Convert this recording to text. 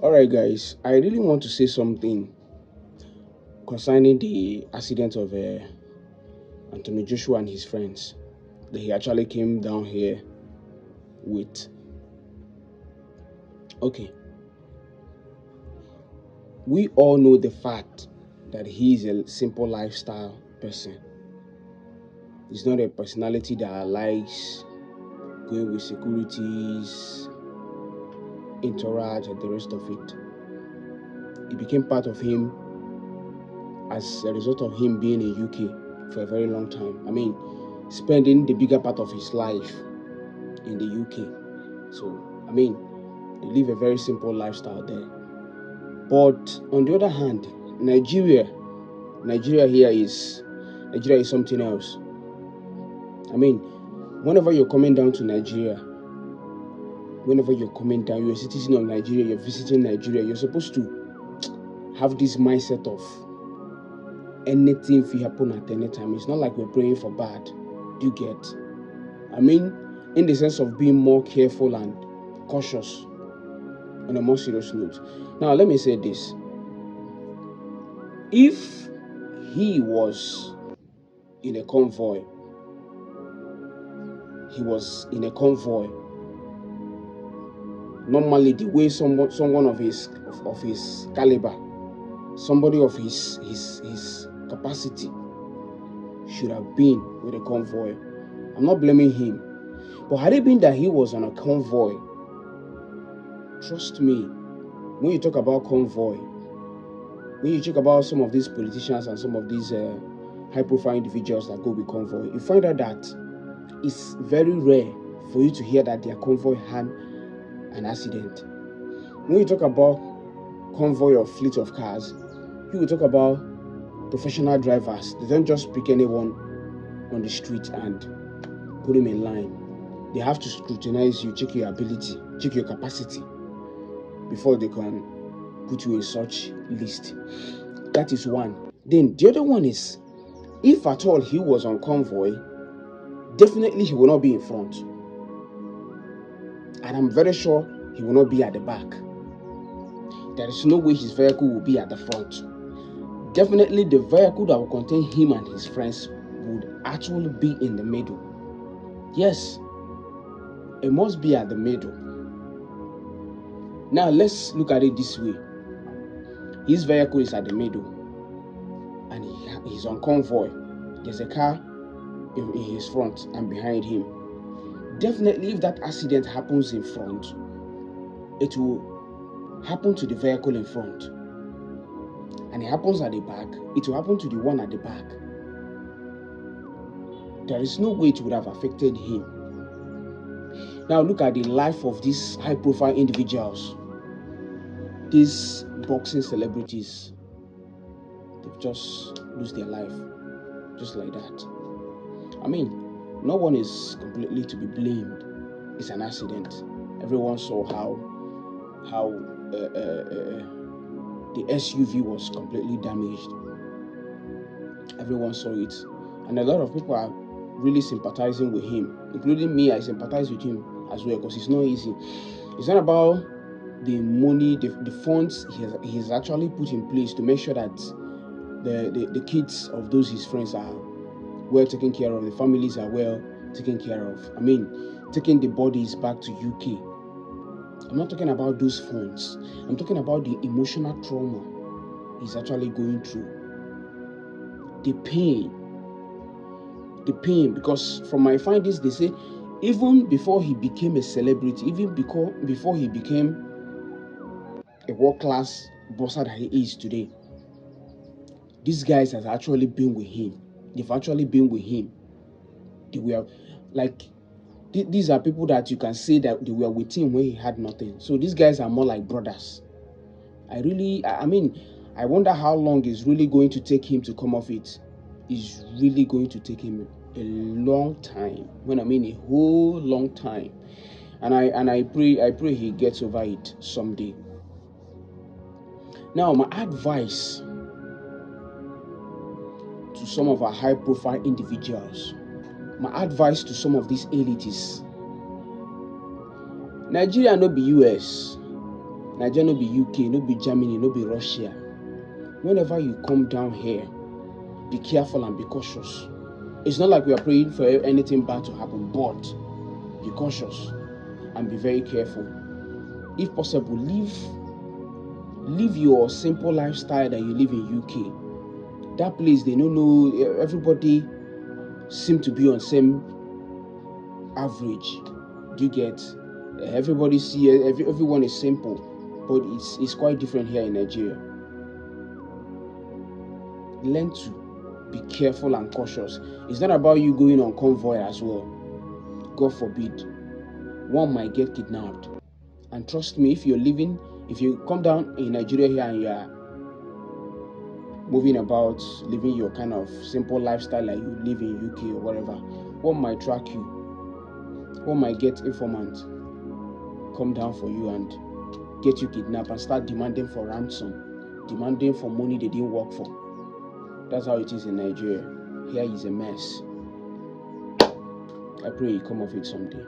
All right, guys, I really want to say something concerning the accident of Anthony Joshua and his friends. That he actually came down here with. Okay, we all know the fact that he is a simple lifestyle person. He's not a personality that likes going with securities, entourage, and the rest of it. It became part of him as a result of him being in UK for a very long time. I mean, spending the bigger part of his life in the UK. So, I mean, they live a very simple lifestyle there. But on the other hand, Nigeria is something else. I mean, whenever you're coming down to Nigeria, whenever you're coming down, you're a citizen of Nigeria, you're visiting Nigeria, you're supposed to have this mindset of anything will happen at any time. It's not like we're praying for bad. Do you get? I mean, in the sense of being more careful and cautious on a more serious note. Now, let me say this. If he was in a convoy, normally the way someone of his caliber, somebody of his capacity should have been with a convoy. I'm not blaming him. But had it been that he was on a convoy, trust me, when you talk about convoy, when you talk about some of these politicians and some of these high-profile individuals that go with convoy, you find out that it's very rare for you to hear that their convoy had an accident. When you talk about convoy or fleet of cars, you will talk about professional drivers. They don't just pick anyone on the street and put him in line. They have to scrutinize you, check your ability, check your capacity before they can put you in such list. That is one. Then the other one is, if at all he was on convoy, definitely he will not be in front. And I'm very sure he will not be at the back. There is no way his vehicle will be at the front. Definitely the vehicle that will contain him and his friends would actually be in the middle. Yes, it must be at the middle. Now let's look at it this way. His vehicle is at the middle and he's on convoy. There's a car in his front and behind him. Definitely if that accident happens in front, it will happen to the vehicle in front. And it happens at the back, it will happen to the one at the back. There is no way it would have affected him. Now look at the life of these high-profile individuals. These boxing celebrities, they've just lost their life just like that. I mean, no one is completely to be blamed. It's an accident. Everyone saw how the SUV was completely damaged. Everyone saw it, and a lot of people are really sympathizing with him, including me. I sympathize with him as well because it's not easy. It's not about the money, the funds he has actually put in place to make sure that the kids of those his friends are well taken care of, the families are well taken care of. I mean, taking the bodies back to UK. I'm not talking about those funds. I'm talking about the emotional trauma he's actually going through. The pain, because from my findings, they say even before he became a celebrity, even before he became a world-class boxer that he is today, these guys have actually been with him. They've actually been with him. They were like, these are people that you can say that they were with him when he had nothing. So these guys are more like brothers. I mean, I wonder how long it's really going to take him to come off it. It's really going to take him a long time. When I mean a whole long time. And I pray he gets over it someday. Now, my advice to some of our high-profile individuals, my advice to some of these elites: Nigeria no be US. Nigeria no be UK, no be Germany, no be Russia. Whenever you come down here, be careful and be cautious. It's not like we are praying for anything bad to happen, but be cautious and be very careful. If possible, live your simple lifestyle that you live in UK. That place, they don't know, everybody seem to be on same average. Do you get? Everybody see, everyone is simple, but it's quite different here in Nigeria. Learn to be careful and cautious. It's not about you going on convoy as well. God forbid, one might get kidnapped. And trust me, if you come down in Nigeria here and you are moving about, living your kind of simple lifestyle like you live in UK or whatever, one might track you. One might get informant come down for you and get you kidnapped and start demanding for ransom, demanding for money they didn't work for. That's how it is in Nigeria. Here is a mess. I pray you come of it someday.